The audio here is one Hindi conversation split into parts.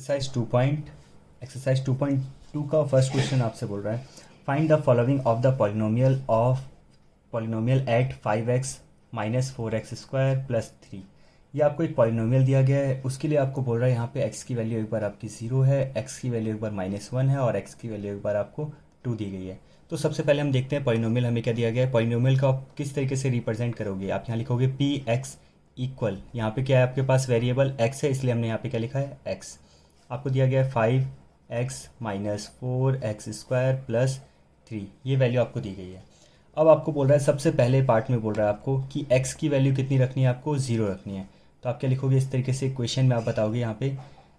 एक्सरसाइज 2.2 का फर्स्ट क्वेश्चन आपसे बोल रहा है find the following of the polynomial at 5x minus 4x square plus 3। ये आपको एक पॉलिनोमियल दिया गया है, उसके लिए आपको बोल रहा है यहाँ पे x की वैल्यू एक बार आपकी 0 है, x की वैल्यू एक बार -1 है और x की वैल्यू एक बार आपको 2 दी गई है। तो सबसे पहले हम देखते हैं पॉलिनोमियल हमें क्या दिया गया है। पॉलिनोमियल का आप किस तरीके से रिप्रेजेंट करोगे। आप यहाँ लिखोगे पी एक्स इक्वल, यहाँ पे क्या है आपके पास वेरिएबल x है, इसलिए हमने यहाँ पे क्या लिखा है x। आपको दिया गया है 5x minus 4x square plus 3, ये वैल्यू आपको दी गई है। अब आपको बोल रहा है सबसे पहले पार्ट में बोल रहा है आपको कि x की वैल्यू कितनी रखनी है, आपको 0 रखनी है। तो आप क्या लिखोगे इस तरीके से इक्वेशन में आप बताओगे यहाँ पे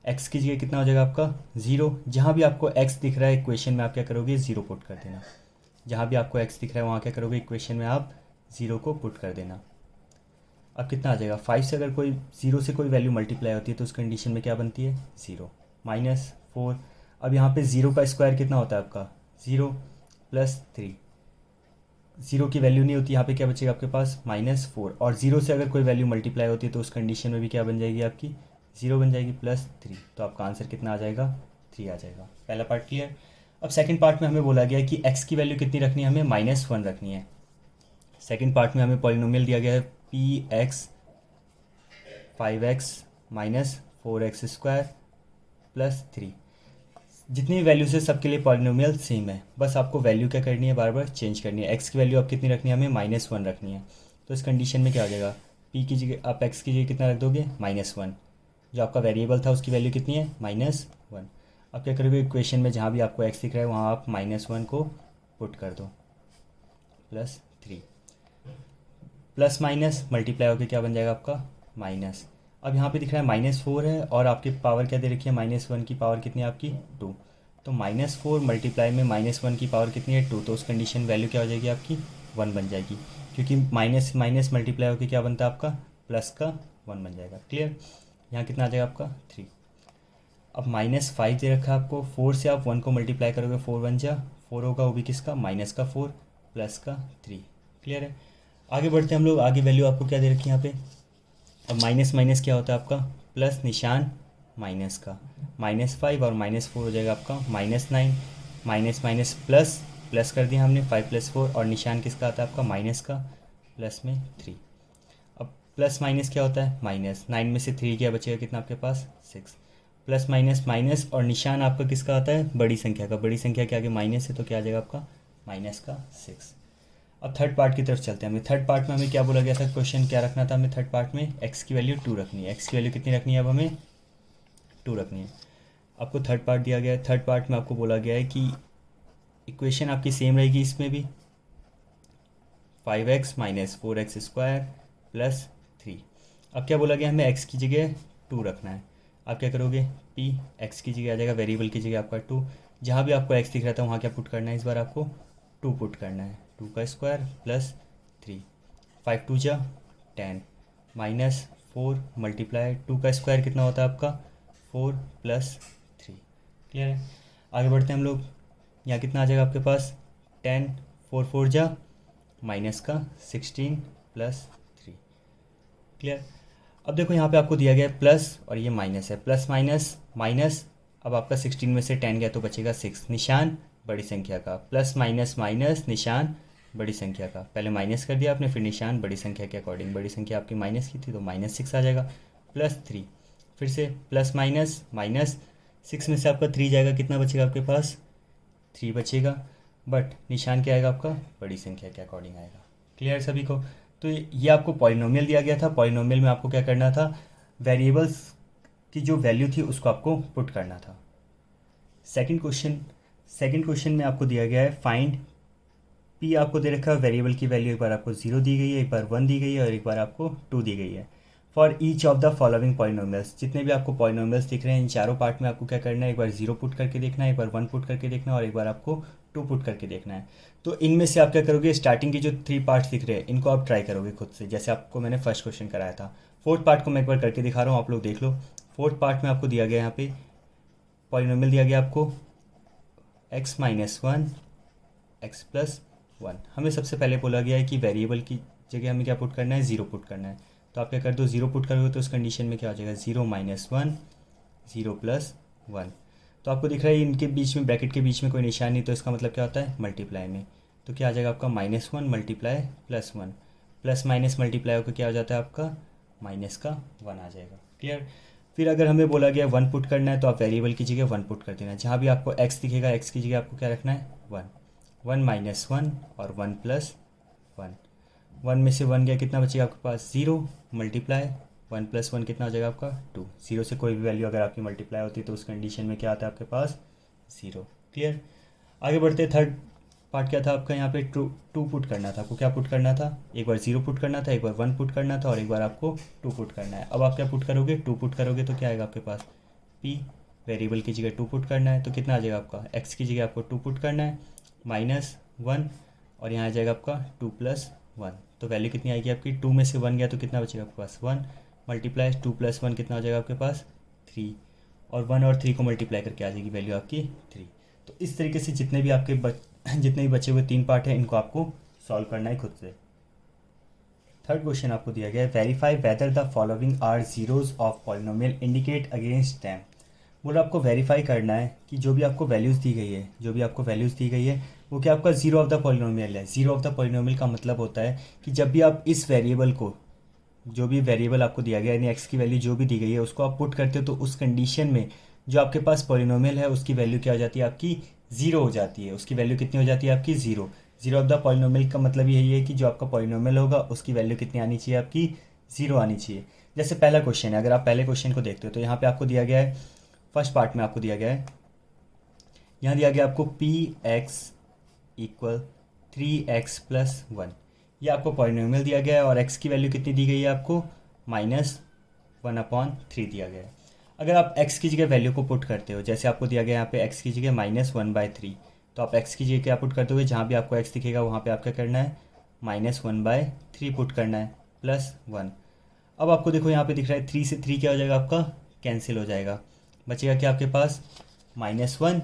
x की जगह कितना हो जाएगा आपका 0। जहाँ भी आपको x दिख रहा है इक्वेशन में आप क्या करोगे 0 पुट कर देना। जहाँ भी आपको x दिख रहा है वहाँ क्या करोगे इक्वेशन में आप 0 को पुट कर देना। अब कितना आ जाएगा 5 से अगर कोई 0 से कोई वैल्यू मल्टीप्लाई होती है तो उस कंडीशन में क्या बनती है 0 माइनस 4। अब यहाँ पे 0 का स्क्वायर कितना होता है आपका 0 प्लस 3। 0 की वैल्यू नहीं होती, यहाँ पे क्या बचेगा आपके पास -4। और 0 से अगर कोई वैल्यू मल्टीप्लाई होती है तो उस कंडीशन में भी क्या बन जाएगी आपकी 0 बन जाएगी प्लस 3। तो आपका आंसर कितना आ जाएगा 3 आ जाएगा। पहला पार्ट क्लियर। अब सेकंड पार्ट में हमें बोला गया है कि x की वैल्यू कितनी रखनी है, हमें -1 रखनी है। सेकंड पार्ट में हमें पॉलिनोमियल दिया गया है P x 5x minus 4x square plus 3। जितनी वैल्यूज है सबके लिए पॉलिनोमियल सेम है, बस आपको वैल्यू क्या करनी है बार बार चेंज करनी है। x की वैल्यू आप कितनी रखनी है, हमें -1 रखनी है। तो इस कंडीशन में क्या हो जाएगा p की जगह आप x की जगह कितना रख दोगे -1। जो आपका वेरिएबल था उसकी वैल्यू कितनी है -1। अब क्या करोगे इक्वेशन में जहाँ भी आपको x दिख रहा है वहाँ आप -1 को पुट कर दो प्लस 3। प्लस माइनस मल्टीप्लाई होकर क्या बन जाएगा आपका माइनस। अब यहाँ पे दिख रहा है -4 है और आपकी पावर क्या दे रखी है -1 की पावर कितनी है आपकी 2। तो -4 मल्टीप्लाई में -1 की पावर कितनी है 2। तो उस कंडीशन वैल्यू क्या हो जाएगी आपकी 1 बन जाएगी, क्योंकि माइनस माइनस मल्टीप्लाई होकर क्या बनता है आपका प्लस का 1 बन जाएगा। क्लियर। यहाँ कितना आ जाएगा आपका 3। अब -5 दे रखा है आपको, 4 से आप 1 को मल्टीप्लाई करोगे 4 1 जा 4 होगा, वो भी किसका -4 प्लस का 3। क्लियर है। आगे बढ़ते हैं हम लोग। आगे वैल्यू आपको क्या दे रखी है यहाँ पे। अब माइनस माइनस क्या होता है आपका प्लस निशान माइनस का, -5 और -4 हो जाएगा आपका -9। माइनस माइनस प्लस प्लस कर दिया हमने 5 + 4 और निशान किसका आता है आपका माइनस का, प्लस में 3। अब प्लस माइनस क्या होता है -9 में से 3 क्या बचेगा कितना आपके पास 6। प्लस माइनस माइनस और निशान आपका किसका आता है बड़ी संख्या का, बड़ी संख्या के आगे माइनस है तो क्या आ जाएगा आपका -6। अब थर्ड पार्ट की तरफ चलते हैं। हमें थर्ड पार्ट में हमें क्या बोला गया था, क्वेश्चन क्या रखना था हमें थर्ड पार्ट में x की वैल्यू 2 रखनी है। x की वैल्यू कितनी रखनी है, अब हमें 2 रखनी है। आपको थर्ड पार्ट दिया गया है। थर्ड पार्ट में आपको बोला गया है कि इक्वेशन आपकी सेम रहेगी इसमें भी 5x minus 4x square plus 3। अब क्या बोला गया हमें x की जगह 2 रखना है। आप क्या करोगे p x की जगह आ जाएगा, वेरिएबल की जगह आपका 2। जहाँ भी आपको x दिख रहा था वहाँ क्या पुट करना है, इस बार आपको 2 पुट करना है। 2 का स्क्वायर प्लस 3, 5 2 जा 10 -4 मल्टीप्लाई 2 का स्क्वायर कितना होता है आपका 4 प्लस 3। क्लियर है। आगे बढ़ते हैं हम लोग। यहाँ कितना आ जाएगा आपके पास 10 4 4 जा -16 प्लस 3। क्लियर। अब देखो यहाँ पे आपको दिया गया है प्लस और ये माइनस है, प्लस माइनस माइनस। अब आपका 16 में से 10 गया तो बचेगा 6, निशान बड़ी संख्या का, प्लस माइनस माइनस निशान बड़ी संख्या का। पहले माइनस कर दिया आपने, फिर निशान बड़ी संख्या के अकॉर्डिंग, बड़ी संख्या आपकी माइनस की थी तो -6 आ जाएगा प्लस 3। फिर से प्लस माइनस माइनस 6 में से आपका 3 जाएगा, कितना बचेगा आपके पास 3 बचेगा, बट निशान क्या आएगा आपका बड़ी संख्या के अकॉर्डिंग आएगा। क्लियर सभी को। तो ये आपको पॉलिनोमियल दिया गया था। पॉलिनोमियल में आपको क्या करना था, वेरिएबल्स की जो वैल्यू थी उसको आपको पुट करना था। सेकंड क्वेश्चन में आपको दिया गया है फाइंड p, आपको दे रखा है वेरिएबल की वैल्यू एक बार आपको 0 दी गई है, एक बार 1 दी गई है और एक बार आपको 2 दी गई है। For each of the following polynomials, जितने भी आपको पॉलिनोमियल्स दिख रहे हैं इन चारों पार्ट में आपको क्या करना है, एक बार 0 पुट करके देखना है, एक बार 1 पुट करके देखना है और एक बार आपको 2 पुट करके देखना है। तो इनमें से आप क्या करोगे, स्टार्टिंग के जो 3 पार्ट्स दिख रहे हैं इनको आप ट्राई करोगे खुद से, जैसे आपको मैंने फर्स्ट क्वेश्चन कराया था। फोर्थ पार्ट को मैं एक बार करके दिखा रहा हूँ, आप लोग देख लो। फोर्थ पार्ट में आपको दिया गया यहाँ पे पॉलिनोमियल दिया गया आपको x - 1 x + 1। हमें सबसे पहले बोला गया है कि वेरिएबल की जगह हमें क्या पुट करना है 0 पुट करना है। तो आप क्या कर दो 0 पुट करोगे तो उस कंडीशन में क्या हो जाएगा 0 - 1 0 + 1। तो आपको दिख रहा है इनके बीच में ब्रैकेट के बीच में कोई निशान नहीं, तो इसका मतलब क्या होता है मल्टीप्लाई में। तो क्या आ जाएगा आपका -1 मल्टीप्लाई +1, प्लस माइनस मल्टीप्लाई होकर क्या हो जाता है आपका माइनस का 1 आ जाएगा। क्लियर। फिर अगर हमें बोला गया 1 पुट करना है तो आप वेरिएबल की जगह 1 पुट कर देना। जहाँ भी आपको x दिखेगा x की जगह आपको क्या रखना है 1, 1 - 1 और 1 + 1। 1 में से 1 गया, कितना बचेगा आपके पास 0 मल्टीप्लाई 1 + 1 कितना हो जाएगा आपका 2। 0 से कोई भी वैल्यू अगर आपकी मल्टीप्लाई होती है तो उस कंडीशन में क्या आता है आपके पास 0। क्लियर। आगे बढ़ते। थर्ड पार्ट क्या था आपका, यहाँ पे टू पुट करना था। आपको क्या पुट करना था, एक बार 0 पुट करना था, एक बार 1 पुट करना था और एक बार आपको 2 पुट करना है। अब आप क्या पुट करोगे 2 पुट करोगे तो क्या आएगा आपके पास p, वेरिएबल की जगह 2 पुट करना है तो कितना आ जाएगा आपका x की जगह आपको 2 पुट करना है -1 और यहाँ आ जाएगा आपका 2 + 1। तो वैल्यू कितनी आएगी आपकी 2 में से 1 गया तो कितना बचेगा आपके पास 1 मल्टीप्लाई 2 + 1 कितना हो जाएगा आपके पास 3 और 1 और 3 को मल्टीप्लाई करके आ जाएगी वैल्यू आपकी 3। तो इस तरीके से जितने भी आपके जितने भी बचे हुए 3 पार्ट हैं इनको आपको सॉल्व करना है खुद से। थर्ड क्वेश्चन आपको दिया गया है verify whether the following are zeros of polynomial indicate against them. बोला आपको वेरीफाई करना है कि जो भी आपको वैल्यूज़ दी गई है वो क्या आपका जीरो ऑफ द पॉलिनोमियल है। जीरो ऑफ द पॉलिनोमियल का मतलब होता है कि जब भी आप इस वेरिएबल को, जो भी वेरिएबल आपको दिया गया यानी एक्स की वैल्यू जो भी दी गई है उसको आप पुट करते हो तो उस कंडीशन में जो आपके पास पॉलिनोमियल है उसकी वैल्यू क्या हो जाती है आपकी 0 हो जाती है। उसकी वैल्यू कितनी हो जाती है आपकी 0। जीरो ऑफ द पॉलिनोमियल का मतलब यही है कि जो आपका पॉलिनोमियल होगा उसकी वैल्यू कितनी आनी चाहिए आपकी 0 आनी चाहिए। जैसे पहला क्वेश्चन है, अगर आप पहले क्वेश्चन को देखते हो तो यहाँ पे आपको दिया गया है, फर्स्ट पार्ट में आपको दिया गया है, यहाँ दिया गया आपको px = 3x + 1। ये आपको पॉलिनोमियल दिया गया है और x की वैल्यू कितनी दी गई है आपको -1/3 दिया गया है। अगर आप x की जगह वैल्यू को पुट करते हो, जैसे आपको दिया गया यहाँ पे x की जगह -1/3, तो आप x की जगह क्या पुट करते हो, जहाँ भी आपको x दिखेगा वहाँ पे आप क्या करना है -1/3 पुट करना है +1। अब आपको देखो यहाँ पे दिख रहा है 3 से 3 क्या हो जाएगा आपका कैंसिल हो जाएगा, बचेगा क्या आपके पास -1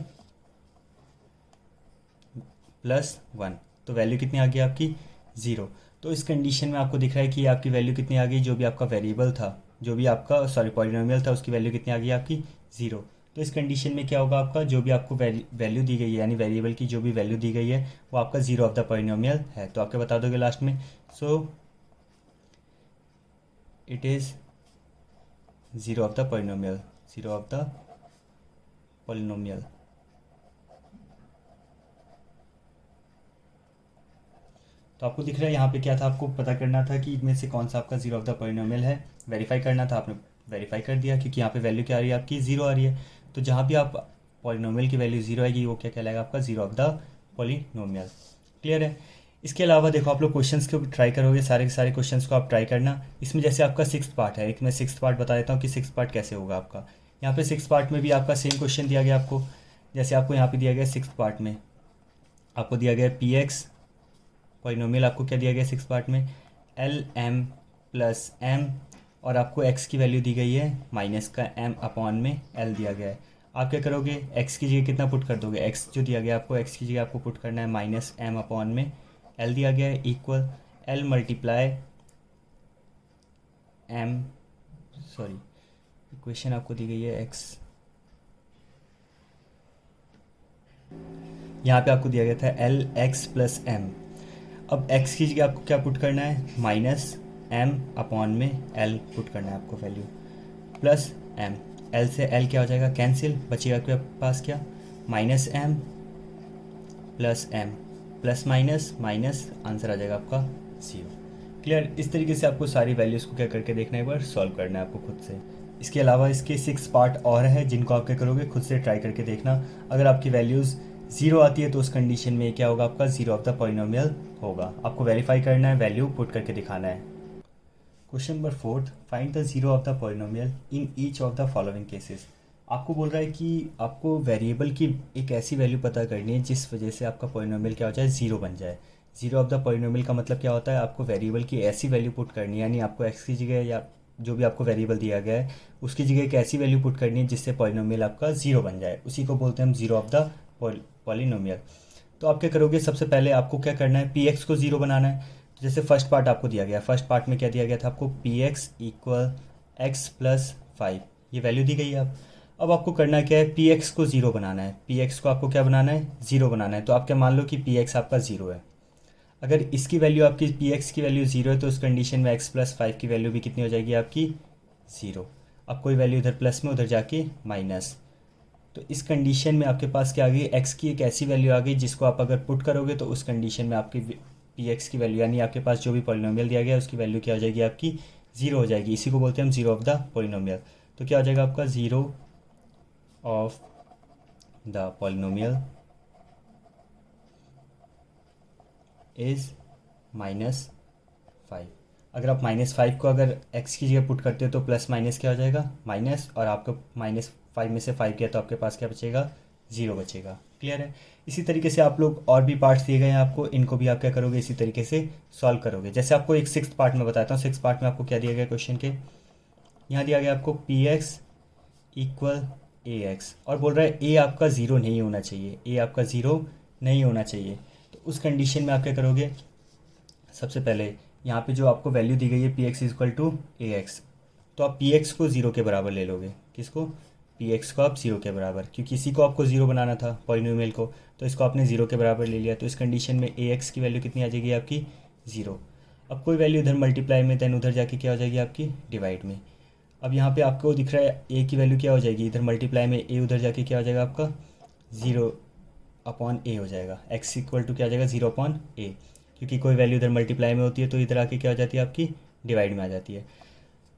+ 1। तो वैल्यू कितनी आ गई आपकी 0। तो इस कंडीशन में आपको दिख रहा है कि आपकी वैल्यू कितनी आ गई, जो भी आपका वेरिएबल था, जो भी आपका पॉलिनोमियल था उसकी वैल्यू कितनी आ गई आपकी 0। तो इस कंडीशन में क्या होगा आपका जो भी आपको वैल्यू दी गई है यानी वेरिएबल की जो भी वैल्यू दी गई है वो आपका जीरो ऑफ द पॉलिनोमियल है। तो आपके बता दोगे लास्ट में, so it is zero of the polynomial, zero of the polynomial. तो आपको दिख रहा है यहाँ पे क्या था, आपको पता करना था कि इनमें से कौन सा आपका जीरो ऑफ द पॉलिनोमियल है, वेरीफाई करना था। आपने वेरीफाई कर दिया क्योंकि यहाँ पे वैल्यू क्या आ रही है आपकी 0 आ रही है। तो जहाँ भी आप पॉलिनोमियल की वैल्यू 0 आएगी वो क्या कहलाएगा आपका zero of the polynomial. Clear है। इसके अलावा देखो आप लोग क्वेश्चंस को ट्राई करोगे, सारे के सारे क्वेश्चंस को आप ट्राई करना। इसमें जैसे आपका 6th पार्ट है, एक मैं 6th पार्ट बता देता हूँ कि 6th पार्ट कैसे होगा आपका। यहाँ पे 6th पार्ट में भी आपका सेम क्वेश्चन दिया गया आपको, जैसे आपको यहाँ पे दिया गया 6th पार्ट में आपको दिया गया px पॉलिनोमियल, आपको क्या दिया गया 6th पार्ट में lm + m और आपको x की वैल्यू दी गई है -m/m l दिया गया है। आप क्या करोगे x की जगह कितना पुट कर दोगे, x जो दिया गया आपको x की जगह आपको पुट करना है -m/m l दिया गया है equal l × m, sorry equation आपको दी गई है x, यहाँ पे आपको दिया गया था lx + m। अब x की जगह आपको क्या पुट करना है -m/l पुट करना है आपको वैल्यू +m। l से l क्या हो जाएगा कैंसिल, बचेगा आपके पास क्या -m + m plus minus answer आ जाएगा आपका 0। क्लियर। इस तरीके से आपको सारी वैल्यूज़ को क्या करके देखना है, एक बार सॉल्व करना है आपको खुद से। इसके अलावा इसके 6 पार्ट और हैं जिनको आप क्या करोगे खुद से ट्राई करके देखना। अगर आपकी वैल्यूज़ 0 आती है तो उस कंडीशन में क्या होगा आपका जीरो ऑफ द पॉलिनोमियल होगा। आपको वेरीफाई करना है, वैल्यू पुट करके दिखाना है। Question number 4, find the zero of the polynomial in each of the following cases. आपको बोल रहा है कि आपको वेरिएबल की एक ऐसी वैल्यू पता करनी है जिस वजह से आपका पॉलिनोमियल क्या हो जाए 0 बन जाए। जीरो ऑफ द पॉलिनोमियल का मतलब क्या होता है, आपको वेरिएबल की ऐसी वैल्यू पुट करनी है, यानी आपको एक्स की जगह या जो भी आपको वेरिएबल दिया गया है उसकी जगह एक ऐसी वैल्यू पुट करनी है जिससे पॉलिनोमियल आपका 0 बन जाए। उसी को बोलते हैं हम जीरो ऑफ द पॉलिनोमियल। तो आप क्या करोगे, सबसे पहले आपको क्या करना है px को 0 बनाना है। तो जैसे फर्स्ट पार्ट आपको दिया गया, फर्स्ट पार्ट में क्या दिया गया था आपको px = x + 5, ये वैल्यू दी गई है। अब आपको करना क्या है, पी एक्स को ज़ीरो बनाना है, पी एक्स को आपको क्या बनाना है, ज़ीरो बनाना है। तो आप क्या मान लो कि पी एक्स आपका ज़ीरो है। अगर इसकी वैल्यू आपकी पी एक्स की वैल्यू ज़ीरो है तो उस कंडीशन में एक्स प्लस फाइव की वैल्यू भी कितनी हो जाएगी आपकी, ज़ीरो। अब कोई वैल्यू इधर प्लस में, उधर जाके माइनस। तो इस कंडीशन में आपके पास क्या आ गई, एक्स की एक ऐसी वैल्यू आ गई जिसको आप अगर पुट करोगे तो उस कंडीशन में आपकी पी एक्स की वैल्यू यानी आपके पास जो भी पॉलिनोमियल दिया गया है उसकी वैल्यू क्या हो जाएगी आपकी, ज़ीरो हो जाएगी। इसी को बोलते हैं हम ज़ीरो ऑफ द पॉलिनोमियल। तो क्या हो जाएगा आपका, zero of the polynomial is -5। अगर आप -5 को अगर x की जगह पुट करते हो तो प्लस माइनस क्या हो जाएगा, माइनस, और आपको -5 में से 5 किया तो आपके पास क्या बचेगा, ज़ीरो बचेगा। क्लियर है। इसी तरीके से आप लोग और भी पार्ट्स दिए गए हैं आपको, इनको भी आप क्या करोगे, इसी तरीके से सॉल्व करोगे। जैसे आपको एक सिक्स्थ पार्ट में बताता हूँ। सिक्स्थ पार्ट में आपको क्या दिया गया क्वेश्चन के, यहाँ दिया गया आपको पी एक्स इक्वल ए एक्स, और बोल रहा है ए आपका ज़ीरो नहीं होना चाहिए, ए आपका ज़ीरो नहीं होना चाहिए। तो उस कंडीशन में आप क्या करोगे, सबसे पहले यहाँ पे जो आपको वैल्यू दी गई है P X equal to A X, तो आप पी एक्स को ज़ीरो के बराबर ले लोगे। किसको, पी एक्स को आप ज़ीरो के बराबर, क्योंकि इसी को आपको ज़ीरो बनाना था पॉलिनोमियल को, तो इसको आपने ज़ीरो के बराबर ले लिया। तो इस कंडीशन में ए एक्स की वैल्यू कितनी आ जाएगी आपकी, ज़ीरो। अब कोई वैल्यू इधर मल्टीप्लाई में, देन उधर जाके क्या हो जाएगी आपकी, डिवाइड में। अब यहाँ पे आपको दिख रहा है ए की वैल्यू क्या हो जाएगी, इधर मल्टीप्लाई में ए, उधर जाके क्या हो जाएगा आपका, ज़ीरो अपॉन ए हो जाएगा। एक्स इक्वल टू क्या आ जाएगा, ज़ीरो अपॉन ए, क्योंकि कोई वैल्यू इधर मल्टीप्लाई में होती है तो इधर आके क्या हो जाती है आपकी, डिवाइड में आ जाती है।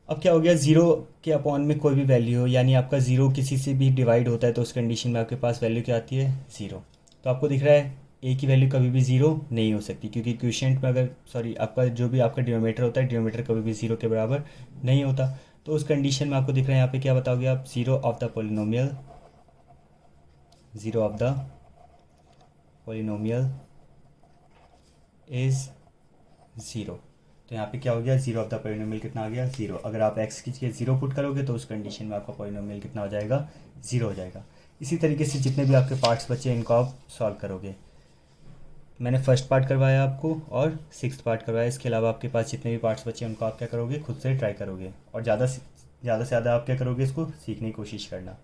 अब क्या हो गया, ज़ीरो के अपॉन में कोई भी वैल्यू हो, यानी आपका ज़ीरो किसी से भी डिवाइड होता है तो उस कंडीशन में आपके पास वैल्यू क्या आती है, ज़ीरो। तो आपको दिख रहा है ए की वैल्यू कभी भी ज़ीरो नहीं हो सकती, क्योंकि क्वोशिएंट में अगर आपका जो भी आपका डिनोमिनेटर होता है, डिनोमिनेटर कभी भी ज़ीरो के बराबर नहीं होता। तो उस कंडीशन में आपको दिख रहा है यहाँ पे क्या बताओगे आप, zero of the polynomial, zero of the polynomial is zero. तो यहाँ पे क्या हो गया, ज़ीरो ऑफ द पॉलिनोमियल कितना आ गया, ज़ीरो। अगर आप एक्स की जगह ज़ीरो पुट करोगे तो उस कंडीशन में आपका पॉलिनोमियल कितना हो जाएगा, ज़ीरो हो जाएगा। इसी तरीके से जितने भी आपके पार्ट्स बचे इनको आप सॉल्व करोगे। मैंने फर्स्ट पार्ट करवाया आपको और सिक्स्थ पार्ट करवाया, इसके अलावा आपके पास जितने भी पार्ट्स बचे उनको आप क्या करोगे, खुद से ट्राई करोगे, और ज़्यादा से ज़्यादा आप क्या करोगे, इसको सीखने की कोशिश करना।